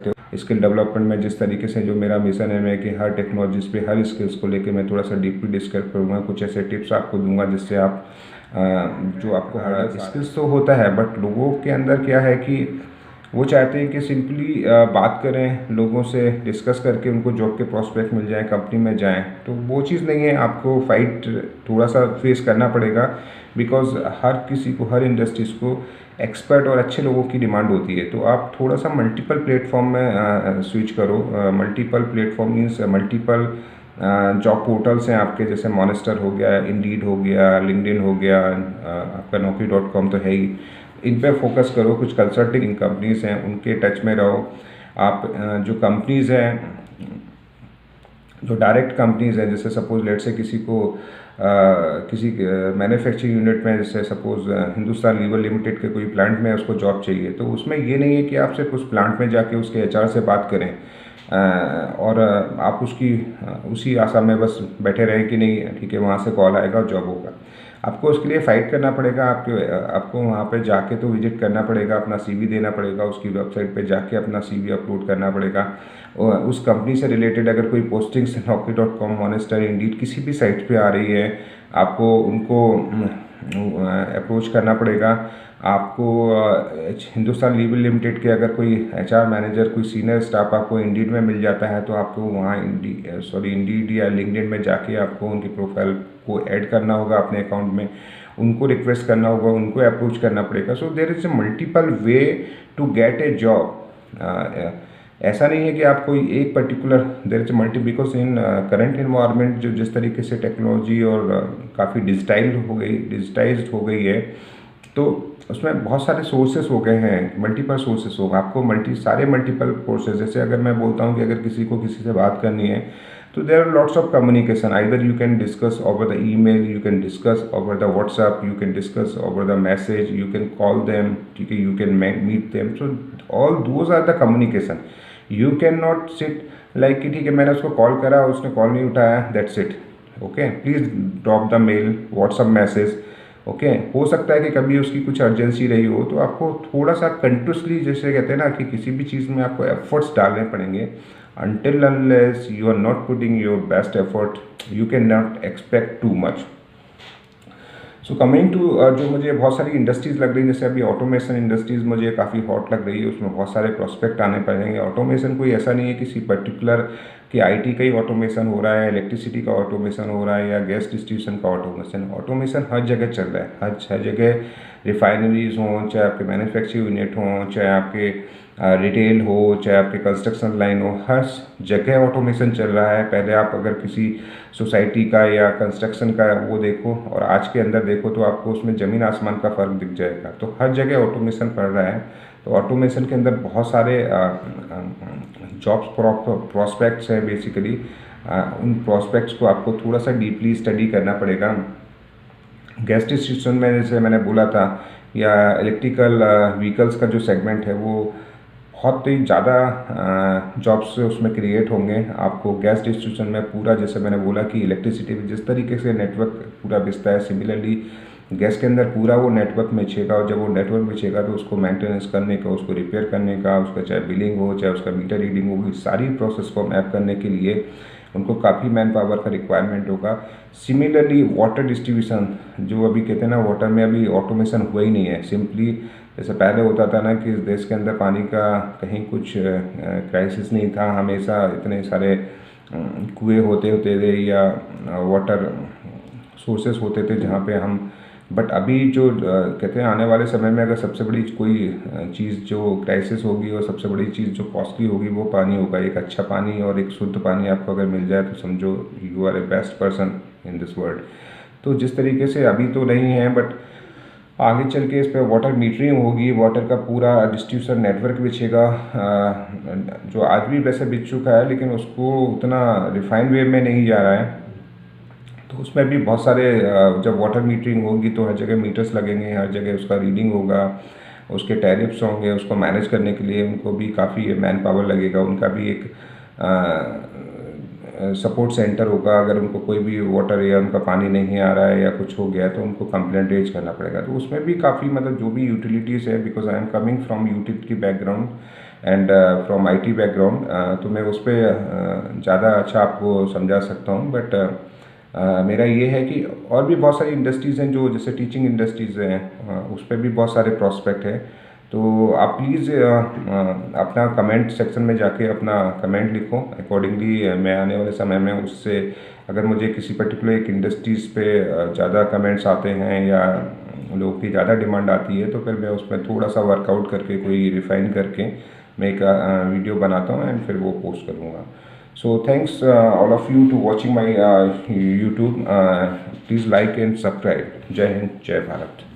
Skill development में जिस तरीके से जो मेरा मिशन है, मैं कि हर टेक्नोलॉजीज पे हर स्किल्स को लेके मैं थोड़ा सा डीपली डिस्कस करूँगा, कुछ ऐसे टिप्स आपको दूंगा जिससे आप जो आपको हर स्किल्स तो होता है, बट लोगों के अंदर क्या है कि वो चाहते हैं कि सिंपली बात करें लोगों से, डिस्कस करके उनको जॉब के प्रॉस्पेक्ट मिल जाएं, कंपनी में जाएं। तो वो चीज़ नहीं है, आपको फाइट थोड़ा सा फेस करना पड़ेगा, बिकॉज हर किसी को, हर इंडस्ट्रीज़ को एक्सपर्ट और अच्छे लोगों की डिमांड होती है। तो आप थोड़ा सा मल्टीपल प्लेटफॉर्म में स्विच करो। Multiple platform means multiple job portals हैं आपके, जैसे मॉनेस्टर हो गया, इंडीड हो गया, लिंक्डइन हो गया, आपका naukri.com तो है ही। इन पे फोकस करो। कुछ कंसल्टिंग कंपनीज हैं, उनके टच में रहो आप। जो कंपनीज हैं, जो डायरेक्ट कंपनीज हैं, जैसे सपोज लेट से किसी को किसी मैन्युफैक्चरिंग यूनिट में, जैसे सपोज हिंदुस्तान लीवर लिमिटेड के कोई प्लांट में उसको जॉब चाहिए, तो उसमें ये नहीं है कि आप सिर्फ उस प्लांट में जाके उसके एचआर से बात करें और आप उसकी उसी आशा में बस बैठे रहें कि नहीं ठीक है वहाँ से कॉल आएगा और जॉब होगा। आपको उसके लिए फ़ाइट करना पड़ेगा। आपको वहाँ पे जाके तो विजिट करना पड़ेगा, अपना सीवी देना पड़ेगा, उसकी वेबसाइट पे जाके अपना सीवी अपलोड करना पड़ेगा। और उस कंपनी से रिलेटेड अगर कोई पोस्टिंग्स naukri.com, मॉनेस्टर, इंडीड किसी भी साइट पे आ रही है, आपको उनको अप्रोच करना पड़ेगा। आपको हिंदुस्तान लीवर लिमिटेड के अगर कोई एचआर मैनेजर, कोई सीनियर स्टाफ आपको इंडीड में मिल जाता है, तो आपको वहाँ इंडीड या लिंक्डइन में जाके आपको उनकी प्रोफाइल को ऐड करना होगा अपने अकाउंट में, उनको रिक्वेस्ट करना होगा, उनको अप्रोच करना पड़ेगा। So there is a multiple way to get a job. ऐसा नहीं है कि आप कोई एक particular, there is multi, because in current environment जो जिस तरीके से टेक्नोलॉजी और काफ़ी डिजिटाइज्ड हो गई है, तो उसमें बहुत सारे सोर्सेस हो गए हैं, मल्टीपल सोर्सेस होगा। आपको सारे मल्टीपल कोर्सेज, जैसे अगर मैं बोलता हूँ कि अगर किसी को किसी से बात करनी है, तो there are lots of communication. Either you can discuss over the email, you can discuss over the WhatsApp, you can discuss over the message, you can call them, ठीक है, you can meet them. So all those are the communication. You can not sit like कि ठीक है मैंने उसको call करा, उसने call नहीं उठाया, that's it. Okay, please drop the mail, WhatsApp message. Okay, हो सकता है कि कभी उसकी कुछ अर्जेंसी रही हो, तो आपको थोड़ा सा कंटिन्यूसली, जैसे कहते हैं ना कि किसी भी चीज़ में आपको एफर्ट्स डालने पड़ेंगे। until unless you are not putting your best effort, you cannot expect too much. So coming to जो मुझे बहुत सारी इंडस्ट्रीज़ लग रही है, जैसे अभी ऑटोमेशन इंडस्ट्रीज़ मुझे काफ़ी हॉट लग रही है, उसमें बहुत सारे प्रोस्पेक्ट आने पड़ेंगे। ऑटोमेशन कोई ऐसा नहीं है किसी पर्टिकुलर कि आईटी का ही ऑटोमेशन हो रहा है, इलेक्ट्रिसिटी का ऑटोमेशन हो रहा है, या गैस डिस्ट्रीब्यूशन का ऑटोमेशन। ऑटोमेशन हर जगह चल रहा है, हर जगह। रिफाइनरीज हों, चाहे आपके मैन्युफैक्चरिंग यूनिट हों, चाहे आपके रिटेल हो, चाहे आपके कंस्ट्रक्शन लाइन हो, हर जगह ऑटोमेशन चल रहा है। पहले आप अगर किसी सोसाइटी का या कंस्ट्रक्शन का वो देखो और आज के अंदर देखो, तो आपको उसमें ज़मीन आसमान का फ़र्क दिख जाएगा। तो हर जगह ऑटोमेशन पड़ रहा है। तो ऑटोमेशन के अंदर बहुत सारे जॉब्स प्रॉस्पेक्ट्स हैं बेसिकली। उन प्रॉस्पेक्ट्स को आपको थोड़ा सा डीपली स्टडी करना पड़ेगा। गैस डिस्ट्रीब्यूशन में जैसे मैंने बोला था, या इलेक्ट्रिकल व्हीकल्स का जो सेगमेंट है, वो बहुत ही ज़्यादा जॉब्स उसमें क्रिएट होंगे। आपको गैस डिस्ट्रीब्यूशन में पूरा, जैसे मैंने बोला कि इलेक्ट्रिसिटी में जिस तरीके से नेटवर्क पूरा बिकता है, सिमिलरली गैस के अंदर पूरा वो नेटवर्क बिछेगा। और जब वो नेटवर्क बिछेगा तो उसको मेंटेनेंस करने का, उसको रिपेयर करने का, उसका चाहे बिलिंग हो, चाहे उसका मीटर रीडिंग हो, सारी प्रोसेस को मैप करने के लिए उनको काफ़ी मैन पावर का रिक्वायरमेंट होगा। सिमिलरली वाटर डिस्ट्रीब्यूशन, जो अभी कहते हैं ना, वाटर में अभी ऑटोमेशन हुआ ही नहीं है। सिंपली जैसे पहले होता था ना कि इस देश के अंदर पानी का कहीं कुछ क्राइसिस नहीं था, हमेशा इतने सारे कुएँ होते थे या वाटर सोर्सेस होते थे जहाँ पे हम, बट अभी जो कहते हैं आने वाले समय में अगर सबसे बड़ी कोई चीज़ जो क्राइसिस होगी और सबसे बड़ी चीज़ जो कॉस्टली होगी, वो पानी होगा। एक अच्छा पानी और एक शुद्ध पानी आपको अगर मिल जाए तो समझो you are a best person in this world. तो जिस तरीके से अभी तो नहीं है, बट आगे चल के इस पर वाटर मीटरिंग होगी, वाटर का पूरा डिस्ट्रीब्यूशन नेटवर्क बिछेगा, जो आज भी वैसे बिछ चुका है, लेकिन उसको उतना रिफाइंड वे में नहीं जा रहा है। तो उसमें भी बहुत सारे, जब वाटर मीटरिंग होगी तो हर जगह मीटर्स लगेंगे, हर जगह उसका रीडिंग होगा, उसके टैरिफ्स होंगे, उसको मैनेज करने के लिए उनको भी काफ़ी मैन पावर लगेगा। उनका भी एक सपोर्ट सेंटर होगा। अगर उनको कोई भी वाटर या उनका पानी नहीं आ रहा है या कुछ हो गया है तो उनको कंप्लेंट रेज करना पड़ेगा। तो उसमें भी काफ़ी, मतलब जो भी यूटिलिटीज़ है, because I am coming from utility background, and from IT background, तो मैं उस पर ज़्यादा अच्छा आपको समझा सकता हूँ। बट मेरा ये है कि और भी बहुत सारी इंडस्ट्रीज़ हैं, जो जैसे टीचिंग इंडस्ट्रीज़ हैं, उस पर भी बहुत सारे प्रॉस्पेक्ट हैं। तो आप प्लीज़ अपना कमेंट सेक्शन में जाके अपना कमेंट लिखो। अकॉर्डिंगली मैं आने वाले समय में उससे, अगर मुझे किसी पर्टिकुलर एक इंडस्ट्रीज़ पे ज़्यादा कमेंट्स आते हैं या लोगों की ज़्यादा डिमांड आती है, तो फिर मैं उसमें थोड़ा सा वर्कआउट करके, कोई रिफ़ाइन करके मैं एक वीडियो बनाता हूँ एंड फिर वो पोस्ट करूँगा। So thanks all of you to watching my YouTube. Please like and subscribe. Jai Hind, Jai Bharat.